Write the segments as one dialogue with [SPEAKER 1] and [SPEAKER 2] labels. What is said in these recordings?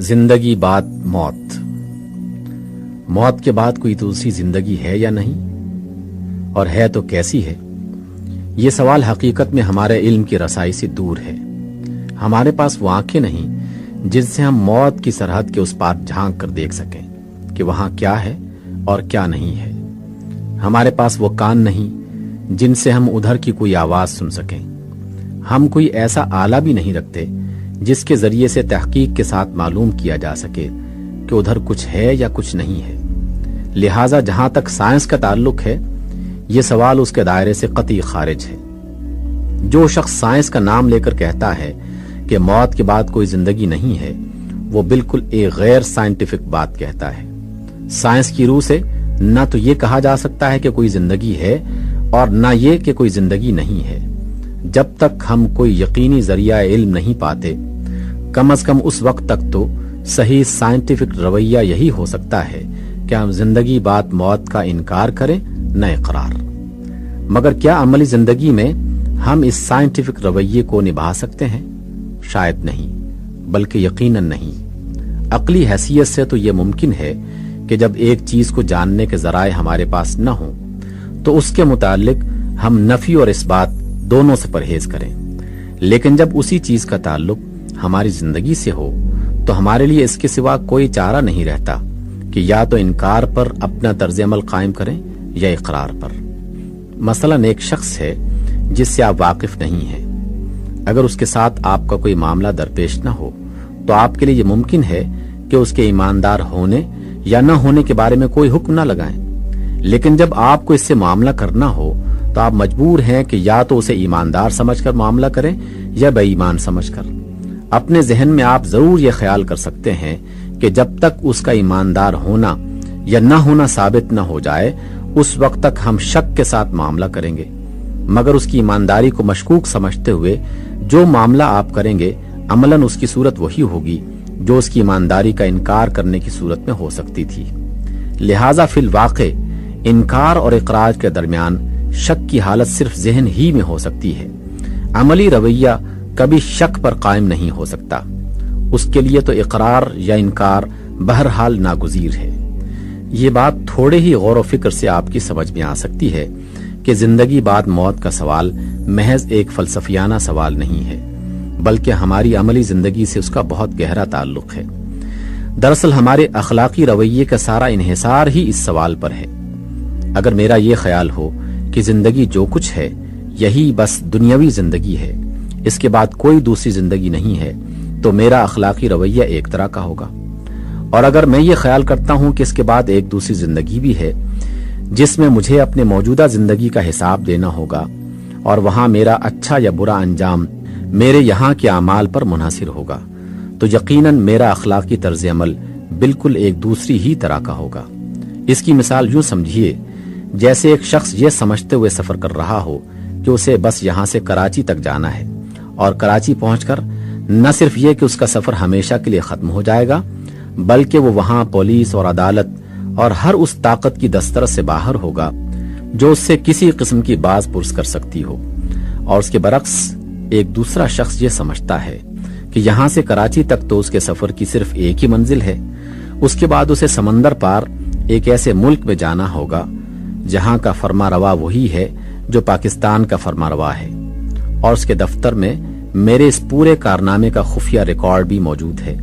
[SPEAKER 1] زندگی بعد موت۔ موت کے بعد کوئی دوسری زندگی ہے یا نہیں، اور ہے تو کیسی ہے؟ یہ سوال حقیقت میں ہمارے علم کی رسائی سے دور ہے۔ ہمارے پاس وہ آنکھیں نہیں جن سے ہم موت کی سرحد کے اس پار جھانک کر دیکھ سکیں کہ وہاں کیا ہے اور کیا نہیں ہے۔ ہمارے پاس وہ کان نہیں جن سے ہم ادھر کی کوئی آواز سن سکیں۔ ہم کوئی ایسا آلہ بھی نہیں رکھتے جس کے ذریعے سے تحقیق کے ساتھ معلوم کیا جا سکے کہ ادھر کچھ ہے یا کچھ نہیں ہے۔ لہٰذا جہاں تک سائنس کا تعلق ہے، یہ سوال اس کے دائرے سے قطعی خارج ہے۔ جو شخص سائنس کا نام لے کر کہتا ہے کہ موت کے بعد کوئی زندگی نہیں ہے، وہ بالکل ایک غیر سائنٹیفک بات کہتا ہے۔ سائنس کی روح سے نہ تو یہ کہا جا سکتا ہے کہ کوئی زندگی ہے اور نہ یہ کہ کوئی زندگی نہیں ہے۔ جب تک ہم کوئی یقینی ذریعہ علم نہیں پاتے، کم از کم اس وقت تک تو صحیح سائنٹیفک رویہ یہی ہو سکتا ہے کہ ہم زندگی بعد موت کا انکار کریں، نہ اقرار۔ مگر کیا عملی زندگی میں ہم اس سائنٹیفک رویے کو نبھا سکتے ہیں؟ شاید نہیں، بلکہ یقیناً نہیں۔ عقلی حیثیت سے تو یہ ممکن ہے کہ جب ایک چیز کو جاننے کے ذرائع ہمارے پاس نہ ہوں تو اس کے متعلق ہم نفی اور اثبات دونوں سے پرہیز کریں، لیکن جب اسی چیز کا تعلق ہماری زندگی سے ہو تو ہمارے لیے اس کے سوا کوئی چارہ نہیں رہتا کہ یا تو انکار پر اپنا طرز عمل قائم کریں یا اقرار پر۔ مثلا ایک شخص ہے جس سے آپ واقف نہیں ہیں۔ اگر اس کے ساتھ آپ کا کوئی معاملہ درپیش نہ ہو تو آپ کے لیے یہ ممکن ہے کہ اس کے ایماندار ہونے یا نہ ہونے کے بارے میں کوئی حکم نہ لگائیں، لیکن جب آپ کو اس سے معاملہ کرنا ہو تو آپ مجبور ہیں کہ یا تو اسے ایماندار سمجھ کر معاملہ کریں یا بے ایمان سمجھ کر۔ اپنے ذہن میں آپ ضرور یہ خیال کر سکتے ہیں کہ جب تک اس کا ایماندار ہونا یا نہ ہونا ثابت نہ ہو جائے، اس وقت تک ہم شک کے ساتھ معاملہ کریں گے، مگر اس کی ایمانداری کو مشکوک سمجھتے ہوئے جو معاملہ آپ کریں گے عملاً اس کی صورت وہی ہوگی جو اس کی ایمانداری کا انکار کرنے کی صورت میں ہو سکتی تھی۔ لہٰذا فی الواقع انکار اور اقرار کے درمیان شک کی حالت صرف ذہن ہی میں ہو سکتی ہے۔ عملی رویہ کبھی شک پر قائم نہیں ہو سکتا، اس کے لیے تو اقرار یا انکار بہرحال ناگزیر ہے۔ یہ بات تھوڑے ہی غور و فکر سے آپ کی سمجھ میں آ سکتی ہے کہ زندگی بعد موت کا سوال محض ایک فلسفیانہ سوال نہیں ہے، بلکہ ہماری عملی زندگی سے اس کا بہت گہرا تعلق ہے۔ دراصل ہمارے اخلاقی رویے کا سارا انحصار ہی اس سوال پر ہے۔ اگر میرا یہ خیال ہو کہ زندگی جو کچھ ہے یہی بس دنیاوی زندگی ہے، اس کے بعد کوئی دوسری زندگی نہیں ہے، تو میرا اخلاقی رویہ ایک طرح کا ہوگا۔ اور اگر میں یہ خیال کرتا ہوں کہ اس کے بعد ایک دوسری زندگی بھی ہے جس میں مجھے اپنے موجودہ زندگی کا حساب دینا ہوگا، اور وہاں میرا اچھا یا برا انجام میرے یہاں کے اعمال پر منحصر ہوگا، تو یقیناً میرا اخلاقی طرز عمل بالکل ایک دوسری ہی طرح کا ہوگا۔ اس کی مثال یوں سمجھیے جیسے ایک شخص یہ سمجھتے ہوئے سفر کر رہا ہو کہ اسے بس یہاں سے کراچی تک جانا ہے، اور کراچی پہنچ کر نہ صرف یہ کہ اس کا سفر ہمیشہ کے لیے ختم ہو جائے گا، بلکہ وہ وہاں پولیس اور عدالت اور ہر اس طاقت کی دسترس سے باہر ہوگا جو اس سے کسی قسم کی باز پرس کر سکتی ہو۔ اور اس کے برعکس ایک دوسرا شخص یہ سمجھتا ہے کہ یہاں سے کراچی تک تو اس کے سفر کی صرف ایک ہی منزل ہے، اس کے بعد اسے سمندر پار ایک ایسے ملک میں جانا ہوگا جہاں کا فرما روا وہی ہے جو پاکستان کا فرما روا ہے، اور اس کے دفتر میں میرے اس پورے کارنامے کا خفیہ ریکارڈ بھی موجود ہے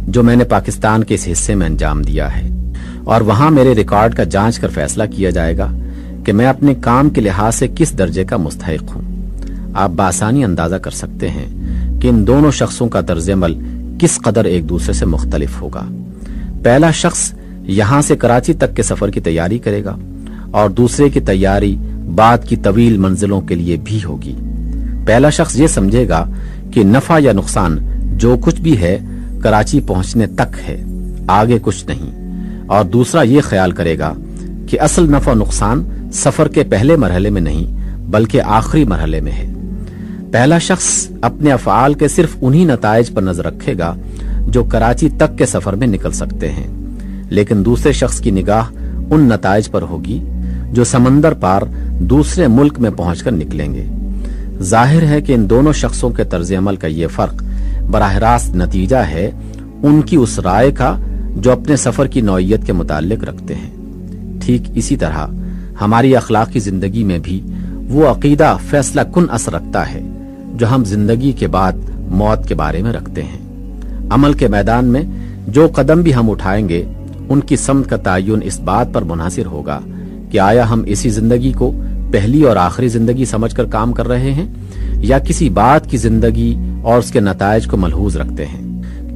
[SPEAKER 1] جو میں نے پاکستان کے اس حصے میں انجام دیا ہے، اور وہاں میرے ریکارڈ کا جانچ کر فیصلہ کیا جائے گا کہ میں اپنے کام کے لحاظ سے کس درجے کا مستحق ہوں۔ آپ بآسانی اندازہ کر سکتے ہیں کہ ان دونوں شخصوں کا طرز عمل کس قدر ایک دوسرے سے مختلف ہوگا۔ پہلا شخص یہاں سے کراچی تک کے سفر کی تیاری کرے گا، اور دوسرے کی تیاری بعد کی طویل منزلوں کے لیے بھی ہوگی۔ پہلا شخص یہ سمجھے گا کہ نفع یا نقصان جو کچھ بھی ہے کراچی پہنچنے تک ہے، آگے کچھ نہیں، اور دوسرا یہ خیال کرے گا کہ اصل نفع و نقصان سفر کے پہلے مرحلے میں نہیں بلکہ آخری مرحلے میں ہے۔ پہلا شخص اپنے افعال کے صرف انہی نتائج پر نظر رکھے گا جو کراچی تک کے سفر میں نکل سکتے ہیں، لیکن دوسرے شخص کی نگاہ ان نتائج پر ہوگی جو سمندر پار دوسرے ملک میں پہنچ کر نکلیں گے۔ ظاہر ہے کہ ان دونوں شخصوں کے طرز عمل کا یہ فرق براہ راست نتیجہ ہے ان کی اس رائے کا جو اپنے سفر کی نوعیت کے متعلق رکھتے ہیں۔ ٹھیک اسی طرح ہماری اخلاقی زندگی میں بھی وہ عقیدہ فیصلہ کن اثر رکھتا ہے جو ہم زندگی کے بعد موت کے بارے میں رکھتے ہیں۔ عمل کے میدان میں جو قدم بھی ہم اٹھائیں گے ان کی سمت کا تعین اس بات پر منحصر ہوگا کہ آیا ہم اسی زندگی کو پہلی اور آخری زندگی سمجھ کر کام کر رہے ہیں یا کسی بات کی زندگی اور اس کے نتائج کو ملحوظ رکھتے ہیں۔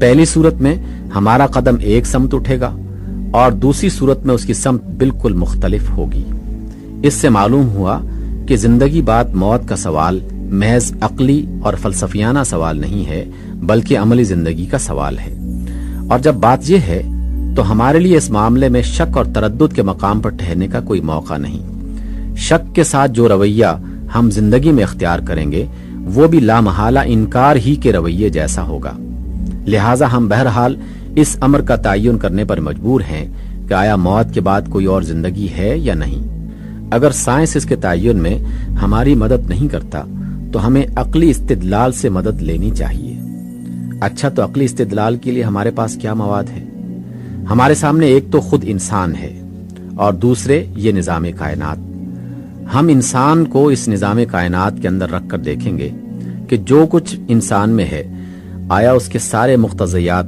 [SPEAKER 1] پہلی صورت میں ہمارا قدم ایک سمت اٹھے گا اور دوسری صورت میں اس کی سمت بالکل مختلف ہوگی۔ اس سے معلوم ہوا کہ زندگی بعد موت کا سوال محض عقلی اور فلسفیانہ سوال نہیں ہے بلکہ عملی زندگی کا سوال ہے۔ اور جب بات یہ ہے تو ہمارے لیے اس معاملے میں شک اور تردد کے مقام پر ٹھہرنے کا کوئی موقع نہیں۔ شک کے ساتھ جو رویہ ہم زندگی میں اختیار کریں گے وہ بھی لامحالہ انکار ہی کے رویے جیسا ہوگا۔ لہٰذا ہم بہرحال اس امر کا تعین کرنے پر مجبور ہیں کہ آیا موت کے بعد کوئی اور زندگی ہے یا نہیں۔ اگر سائنس اس کے تعین میں ہماری مدد نہیں کرتا تو ہمیں عقلی استدلال سے مدد لینی چاہیے۔ اچھا، تو عقلی استدلال کے لیے ہمارے پاس کیا مواد ہے؟ ہمارے سامنے ایک تو خود انسان ہے اور دوسرے یہ نظام کائنات۔ ہم انسان کو اس نظام کائنات کے اندر رکھ کر دیکھیں گے کہ جو کچھ انسان میں ہے آیا اس کے سارے مقتضیات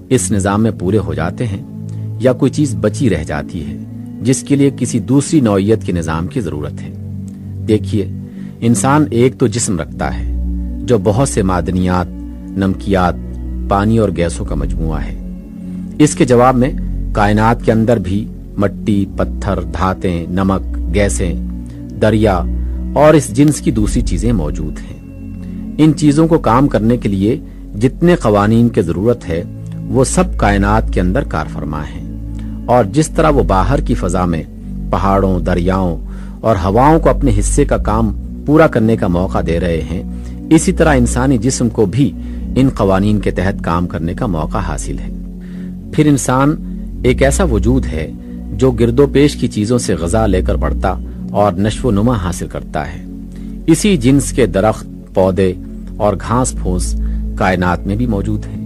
[SPEAKER 1] اس نظام میں پورے ہو جاتے ہیں یا کوئی چیز بچی رہ جاتی ہے جس کے لیے کسی دوسری نوعیت کے نظام کی ضرورت ہے۔ دیکھیے، انسان ایک تو جسم رکھتا ہے جو بہت سے معدنیات، نمکیات، پانی اور گیسوں کا مجموعہ ہے۔ اس کے جواب میں کائنات کے اندر بھی مٹی، پتھر، دھاتیں، نمک، گیسیں، دریا اور اس جنس کی دوسری چیزیں موجود ہیں۔ ان چیزوں کو کام کرنے کے لیے جتنے قوانین کی ضرورت ہے وہ سب کائنات کے اندر کار فرما ہیں، اور جس طرح وہ باہر کی فضا میں پہاڑوں، دریاؤں اور ہواؤں کو اپنے حصے کا کام پورا کرنے کا موقع دے رہے ہیں، اسی طرح انسانی جسم کو بھی ان قوانین کے تحت کام کرنے کا موقع حاصل ہے۔ پھر انسان ایک ایسا وجود ہے جو گرد و پیش کی چیزوں سے غذا لے کر بڑھتا اور نشو و نما حاصل کرتا ہے۔ اسی جنس کے درخت، پودے اور گھاس پھوس کائنات میں بھی موجود ہیں،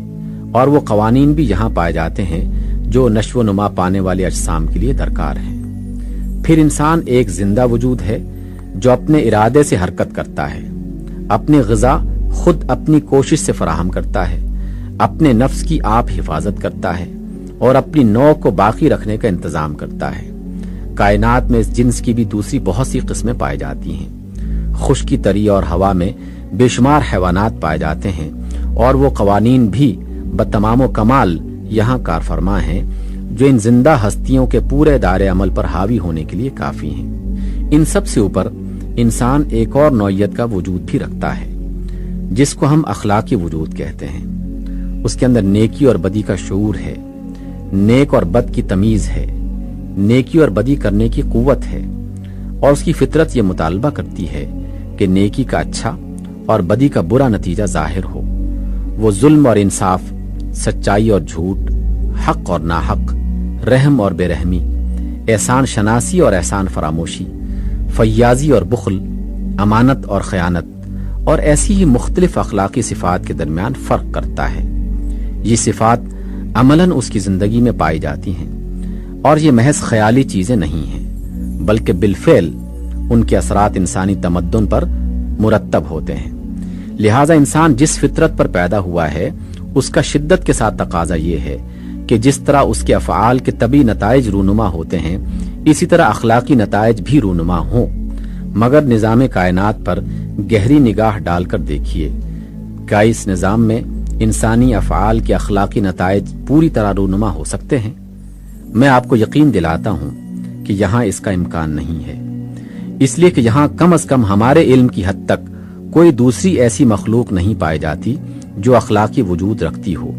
[SPEAKER 1] اور وہ قوانین بھی یہاں پائے جاتے ہیں جو نشو و نما پانے والے اجسام کے لیے درکار ہیں۔ پھر انسان ایک زندہ وجود ہے جو اپنے ارادے سے حرکت کرتا ہے، اپنی غذا خود اپنی کوشش سے فراہم کرتا ہے، اپنے نفس کی آپ حفاظت کرتا ہے اور اپنی نوع کو باقی رکھنے کا انتظام کرتا ہے۔ کائنات میں اس جنس کی بھی دوسری بہت سی قسمیں پائی جاتی ہیں۔ خشکی، تری اور ہوا میں بے شمار حیوانات پائے جاتے ہیں، اور وہ قوانین بھی بتمام و کمال یہاں کار فرما ہیں جو ان زندہ ہستیوں کے پورے دائرے عمل پر حاوی ہونے کے لیے کافی ہیں۔ ان سب سے اوپر انسان ایک اور نوعیت کا وجود بھی رکھتا ہے جس کو ہم اخلاقی وجود کہتے ہیں۔ اس کے اندر نیکی اور بدی کا شعور ہے، نیک اور بد کی تمیز ہے، نیکی اور بدی کرنے کی قوت ہے، اور اس کی فطرت یہ مطالبہ کرتی ہے کہ نیکی کا اچھا اور بدی کا برا نتیجہ ظاہر ہو۔ وہ ظلم اور انصاف، سچائی اور جھوٹ، حق اور ناحق، رحم اور بے رحمی، احسان شناسی اور احسان فراموشی، فیاضی اور بخل، امانت اور خیانت، اور ایسی ہی مختلف اخلاقی صفات کے درمیان فرق کرتا ہے۔ یہ صفات عملاً اس کی زندگی میں پائی جاتی ہیں، اور یہ محض خیالی چیزیں نہیں ہیں بلکہ بالفعل ان کے اثرات انسانی تمدن پر مرتب ہوتے ہیں۔ لہٰذا انسان جس فطرت پر پیدا ہوا ہے اس کا شدت کے ساتھ تقاضا یہ ہے کہ جس طرح اس کے افعال کے طبعی نتائج رونما ہوتے ہیں اسی طرح اخلاقی نتائج بھی رونما ہوں۔ مگر نظام کائنات پر گہری نگاہ ڈال کر دیکھیے، کیا اس نظام میں انسانی افعال کے اخلاقی نتائج پوری طرح رونما ہو سکتے ہیں؟ میں آپ کو یقین دلاتا ہوں کہ یہاں اس کا امکان نہیں ہے، اس لیے کہ یہاں کم از کم ہمارے علم کی حد تک کوئی دوسری ایسی مخلوق نہیں پائی جاتی جو اخلاقی وجود رکھتی ہو۔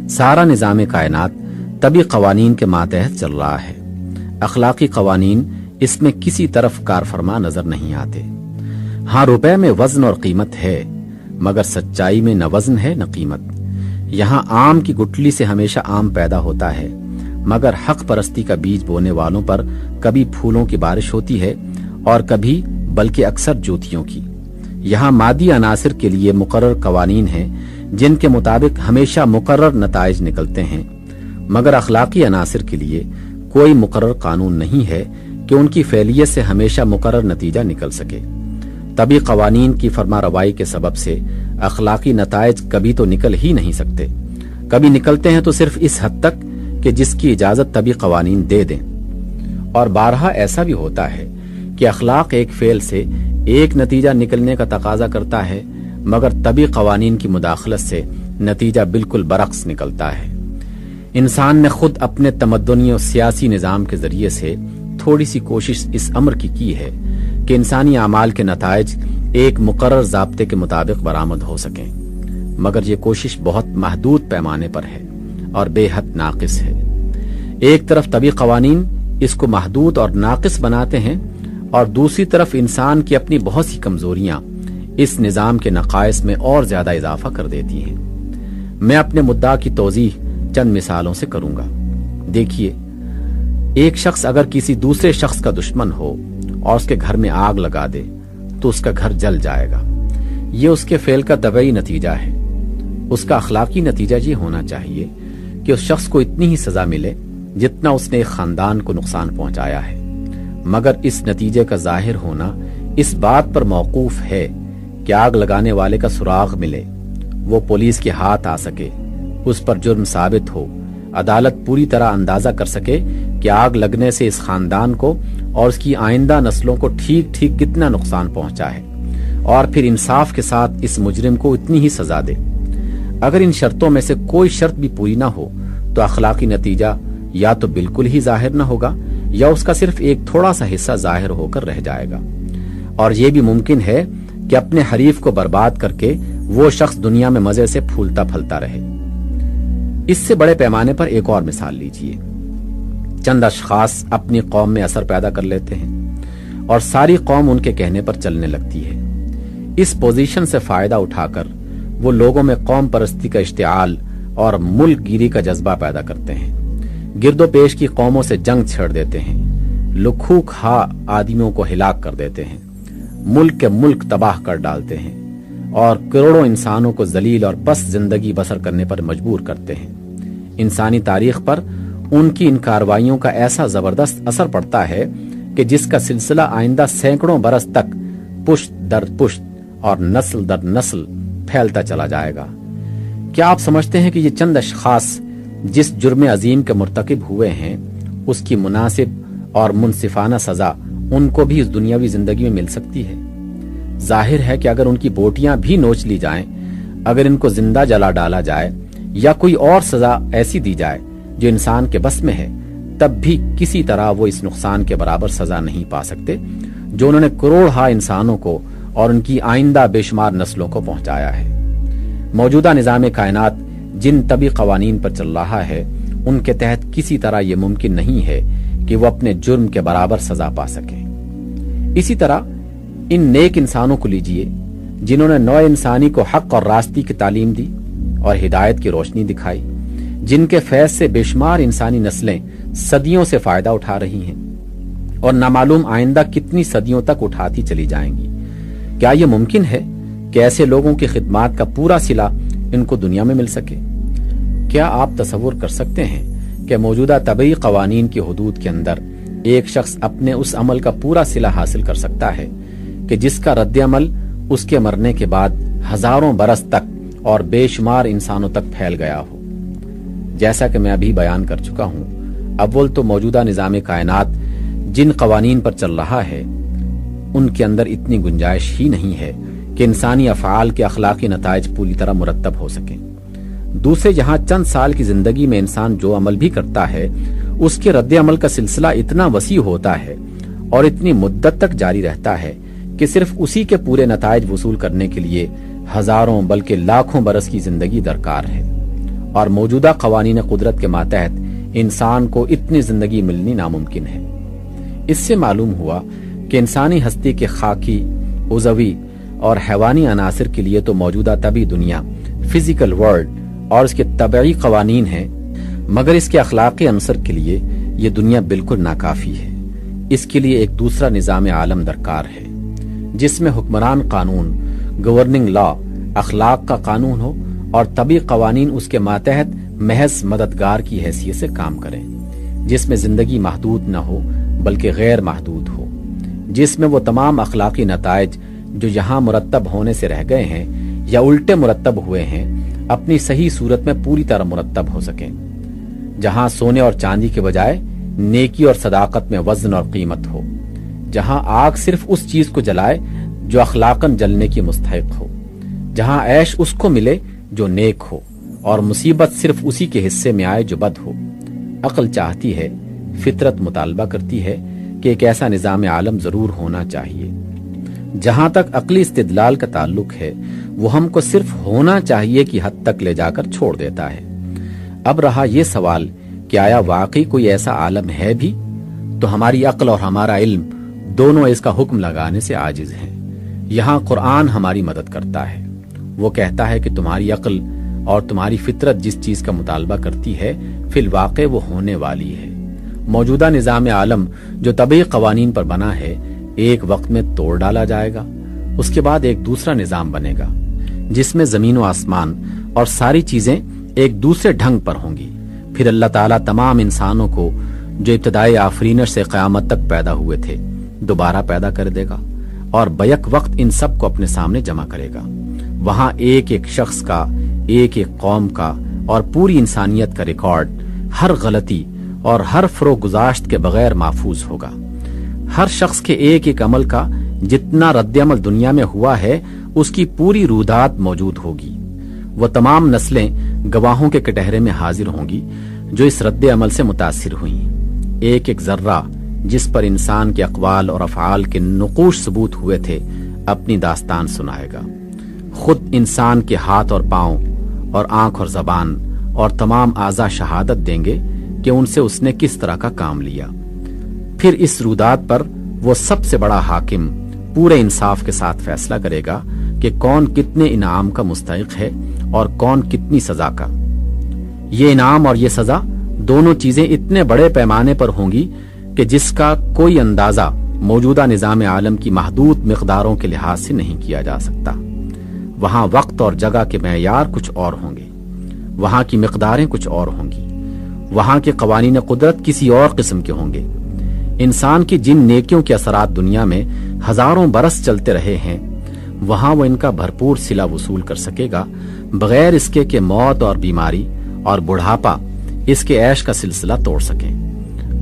[SPEAKER 1] سارا نظام کائنات طبی قوانین کے ماتحت چل رہا ہے، اخلاقی قوانین اس میں کسی طرف کار فرما نظر نہیں آتے۔ ہاں، روپے میں وزن اور قیمت ہے، مگر سچائی میں نہ وزن ہے نہ قیمت۔ یہاں آم کی گٹلی سے ہمیشہ آم پیدا ہوتا ہے، مگر حق پرستی کا بیج بونے والوں پر کبھی پھولوں کی بارش ہوتی ہے اور کبھی بلکہ اکثر جوتیوں کی۔ یہاں مادی عناصر کے لیے مقرر قوانین ہیں جن کے مطابق ہمیشہ مقرر نتائج نکلتے ہیں، مگر اخلاقی عناصر کے لیے کوئی مقرر قانون نہیں ہے کہ ان کی فعلیت سے ہمیشہ مقرر نتیجہ نکل سکے۔ طبی قوانین کی فرما روائی کے سبب سے اخلاقی نتائج کبھی تو نکل ہی نہیں سکتے، کبھی نکلتے ہیں تو صرف اس حد تک کہ جس کی اجازت طبی قوانین دے دیں، اور بارہا ایسا بھی ہوتا ہے کہ اخلاق ایک فعل سے ایک نتیجہ نکلنے کا تقاضا کرتا ہے، مگر طبی قوانین کی مداخلت سے نتیجہ بالکل برعکس نکلتا ہے۔ انسان نے خود اپنے تمدنی اور سیاسی نظام کے ذریعے سے تھوڑی سی کوشش اس امر کی ہے کہ انسانی اعمال کے نتائج ایک مقرر ضابطے کے مطابق برآمد ہو سکیں، مگر یہ کوشش بہت محدود پیمانے پر ہے اور بے حد ناقص ہے۔ ایک طرف طبی قوانین اس کو محدود اور ناقص بناتے ہیں، اور دوسری طرف انسان کی اپنی بہت سی کمزوریاں اس نظام کے نقائص میں اور زیادہ اضافہ کر دیتی ہیں۔ میں اپنے مدعا کی توضیح چند مثالوں سے کروں گا۔ دیکھیے، ایک شخص اگر کسی دوسرے شخص کا دشمن ہو اور اس کے گھر میں آگ لگا دے تو اس کا گھر جل جائے گا۔ یہ اس کے فعل کا طبعی نتیجہ ہے۔ اس کا اخلاقی نتیجہ یہ ہونا چاہیے کہ اس شخص کو اتنی ہی سزا ملے جتنا اس نے ایک خاندان کو نقصان پہنچایا ہے، مگر اس نتیجے کا ظاہر ہونا اس بات پر موقوف ہے کہ آگ لگانے والے کا سراغ ملے، وہ پولیس کے ہاتھ آ سکے، اس پر جرم ثابت ہو، عدالت پوری طرح اندازہ کر سکے کہ آگ لگنے سے اس خاندان کو اور اس کی آئندہ نسلوں کو ٹھیک ٹھیک کتنا نقصان پہنچا ہے، اور پھر انصاف کے ساتھ اس مجرم کو اتنی ہی سزا دے۔ اگر ان شرطوں میں سے کوئی شرط بھی پوری نہ ہو تو اخلاقی نتیجہ یا تو بالکل ہی ظاہر نہ ہوگا یا اس کا صرف ایک تھوڑا سا حصہ ظاہر ہو کر رہ جائے گا، اور یہ بھی ممکن ہے کہ اپنے حریف کو برباد کر کے وہ شخص دنیا میں مزے سے پھولتا پھلتا رہے۔ اس سے بڑے پیمانے پر ایک اور مثال لیجئے۔ چند اشخاص اپنی قوم میں اثر پیدا کر لیتے ہیں اور ساری قوم ان کے کہنے پر چلنے لگتی ہے۔ اس پوزیشن سے فائدہ اٹھا کر وہ لوگوں میں قوم پرستی کا اشتعال اور ملک گیری کا جذبہ پیدا کرتے ہیں، گرد و پیش کی قوموں سے جنگ چھیڑ دیتے ہیں، لکھو کھا آدمیوں کو ہلاک کر دیتے ہیں، ملک کے ملک تباہ کر ڈالتے ہیں، اور کروڑوں انسانوں کو ذلیل اور پست زندگی بسر کرنے پر مجبور کرتے ہیں۔ انسانی تاریخ پر ان کی ان کارروائیوں کا ایسا زبردست اثر پڑتا ہے کہ جس کا سلسلہ آئندہ سینکڑوں برس تک پشت در پشت اور نسل در نسل پھیلتا چلا جائے گا۔ کیا آپ سمجھتے ہیں کہ یہ چند اشخاص جس جرم عظیم کے مرتکب ہوئے ہیں اس کی مناسب اور منصفانہ سزا ان کو بھی اس دنیاوی زندگی میں مل سکتی ہے؟ ظاہر ہے کہ اگر ان کی بوٹیاں بھی نوچ لی جائیں، اگر ان کو زندہ جلا ڈالا جائے یا کوئی اور سزا ایسی دی جائے جو انسان کے بس میں ہے، تب بھی کسی طرح وہ اس نقصان کے برابر سزا نہیں پا سکتے جو انہوں نے کروڑ ہا انسانوں کو اور ان کی آئندہ بے شمار نسلوں کو پہنچایا ہے۔ موجودہ نظام کائنات جن طبی قوانین پر چل رہا ہے ان کے تحت کسی طرح یہ ممکن نہیں ہے کہ وہ اپنے جرم کے برابر سزا پا سکیں۔ اسی طرح ان نیک انسانوں کو لیجئے جنہوں نے نوع انسانی کو حق اور راستی کی تعلیم دی اور ہدایت کی روشنی دکھائی، جن کے فیض سے بے شمار انسانی نسلیں صدیوں سے فائدہ اٹھا رہی ہیں اور نامعلوم آئندہ کتنی صدیوں تک اٹھاتی چلی جائیں گی۔ کیا یہ ممکن ہے کہ ایسے لوگوں کی خدمات کا پورا صلہ ان کو دنیا میں مل سکے؟ کیا آپ تصور کر سکتے ہیں کہ موجودہ طبعی قوانین کی حدود کے اندر ایک شخص اپنے اس عمل کا پورا صلہ حاصل کر سکتا ہے کہ جس کا رد عمل اس کے مرنے کے بعد ہزاروں برس تک اور بے شمار انسانوں تک پھیل گیا ہو؟ جیسا کہ میں ابھی بیان کر چکا ہوں، اول تو موجودہ نظام کائنات جن قوانین پر چل رہا ہے ان کے اندر اتنی گنجائش ہی نہیں ہے کہ انسانی افعال کے اخلاقی نتائج پوری طرح مرتب ہو سکیں۔ دوسرے، جہاں چند سال کی زندگی میں انسان جو عمل بھی کرتا ہے اس کے رد عمل کا سلسلہ اتنا وسیع ہوتا ہے اور اتنی مدت تک جاری رہتا ہے کہ صرف اسی کے پورے نتائج وصول کرنے کے لیے ہزاروں بلکہ لاکھوں برس کی زندگی درکار ہے، اور موجودہ قوانین قدرت کے ماتحت انسان کو اتنی زندگی ملنی ناممکن ہے۔ اس سے معلوم ہوا کہ انسانی ہستی کے خاکی، عضوی اور حیوانی عناصر کے لیے تو موجودہ طبعی دنیا، فزیکل ورلڈ اور اس کے طبعی قوانین ہیں، مگر اس کے اخلاقی عنصر کے لیے یہ دنیا بالکل ناکافی ہے۔ اس کے لیے ایک دوسرا نظام عالم درکار ہے جس میں حکمران قانون، گورننگ لا، اخلاق کا قانون ہو اور طبی قوانین اس کے ماتحت محض مددگار کی حیثیت سے کام کریں، جس میں زندگی محدود نہ ہو بلکہ غیر محدود ہو، جس میں وہ تمام اخلاقی نتائج جو یہاں مرتب ہونے سے رہ گئے ہیں یا الٹے مرتب ہوئے ہیں اپنی صحیح صورت میں پوری طرح مرتب ہو سکیں، جہاں سونے اور چاندی کے بجائے نیکی اور صداقت میں وزن اور قیمت ہو، جہاں آگ صرف اس چیز کو جلائے جو اخلاقاً جلنے کی مستحق ہو، جہاں عیش اس کو ملے جو نیک ہو اور مصیبت صرف اسی کے حصے میں آئے جو بد ہو۔ عقل چاہتی ہے، فطرت مطالبہ کرتی ہے کہ ایک ایسا نظام عالم ضرور ہونا چاہیے۔ جہاں تک عقلی استدلال کا تعلق ہے وہ ہم کو صرف ہونا چاہیے کی حد تک لے جا کر چھوڑ دیتا ہے۔ اب رہا یہ سوال کہ آیا واقعی کوئی ایسا عالم ہے بھی؟ تو ہماری عقل اور ہمارا علم دونوں اس کا حکم لگانے سے عاجز ہیں۔ یہاں قرآن ہماری مدد کرتا ہے، وہ کہتا ہے کہ تمہاری عقل اور تمہاری فطرت جس چیز کا مطالبہ کرتی ہے فی الواقع وہ ہونے والی ہے۔ موجودہ نظام عالم جو طبعی قوانین پر بنا ہے ایک وقت میں توڑ ڈالا جائے گا، اس کے بعد ایک دوسرا نظام بنے گا جس میں زمین و آسمان اور ساری چیزیں ایک دوسرے ڈھنگ پر ہوں گی۔ پھر اللہ تعالیٰ تمام انسانوں کو جو ابتدائی آفرینش سے قیامت تک پیدا ہوئے تھے دوبارہ پیدا کر دے گا اور بیک وقت ان سب کو اپنے سامنے جمع کرے گا۔ وہاں ایک ایک شخص کا، ایک ایک قوم کا اور پوری انسانیت کا ریکارڈ ہر غلطی اور ہر فروغ گزاشت کے بغیر محفوظ ہوگا۔ ہر شخص کے ایک ایک عمل کا جتنا رد عمل دنیا میں ہوا ہے اس کی پوری رودات موجود ہوگی۔ وہ تمام نسلیں گواہوں کے کٹہرے میں حاضر ہوں گی جو اس رد عمل سے متاثر ہوئیں۔ ایک ایک ذرہ جس پر انسان کے اقوال اور افعال کے نقوش ثبوت ہوئے تھے اپنی داستان سنائے گا۔ خود انسان کے ہاتھ اور پاؤں اور آنکھ اور زبان اور تمام اعضاء شہادت دیں گے کہ ان سے اس نے کس طرح کا کام لیا۔ پھر اس رودات پر وہ سب سے بڑا حاکم پورے انصاف کے ساتھ فیصلہ کرے گا کہ کون کتنے انعام کا مستحق ہے اور کون کتنی سزا کا۔ یہ انعام اور یہ سزا دونوں چیزیں اتنے بڑے پیمانے پر ہوں گی کہ جس کا کوئی اندازہ موجودہ نظام عالم کی محدود مقداروں کے لحاظ سے نہیں کیا جا سکتا۔ وہاں وقت اور جگہ کے معیار کچھ اور ہوں گے، وہاں کی مقداریں کچھ اور ہوں گی، وہاں کے قوانین قدرت کسی اور قسم کے ہوں گے۔ انسان کی جن نیکیوں کے اثرات دنیا میں ہزاروں برس چلتے رہے ہیں وہاں وہ ان کا بھرپور صلہ وصول کر سکے گا بغیر اس کے کہ موت اور بیماری اور بڑھاپا اس کے عیش کا سلسلہ توڑ سکیں۔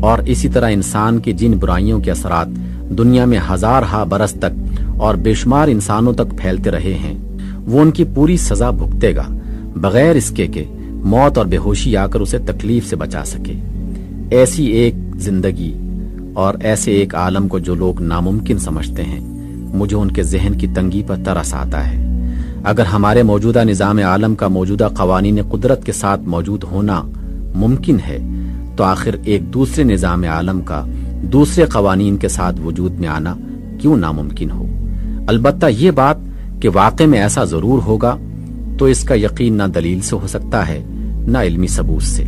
[SPEAKER 1] اور اسی طرح انسان کی جن برائیوں کے اثرات دنیا میں ہزارہا برس تک اور بے شمار انسانوں تک پھیلتے رہے ہیں وہ ان کی پوری سزا بھگتے گا بغیر اس کے کہ موت اور بے ہوشی آ کر اسے تکلیف سے بچا سکے۔ ایسی ایک زندگی اور ایسے ایک عالم کو جو لوگ ناممکن سمجھتے ہیں مجھے ان کے ذہن کی تنگی پر ترس آتا ہے۔ اگر ہمارے موجودہ نظام عالم کا موجودہ قوانین قدرت کے ساتھ موجود ہونا ممکن ہے تو آخر ایک دوسرے نظام عالم کا دوسرے قوانین کے ساتھ وجود میں آنا کیوں ناممکن ہو؟ البتہ یہ بات کہ واقع میں ایسا ضرور ہوگا تو اس کا یقین نہ دلیل سے ہو سکتا ہے نہ علمی ثبوت سے۔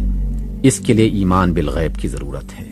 [SPEAKER 1] اس کے لیے ایمان بالغیب کی ضرورت ہے۔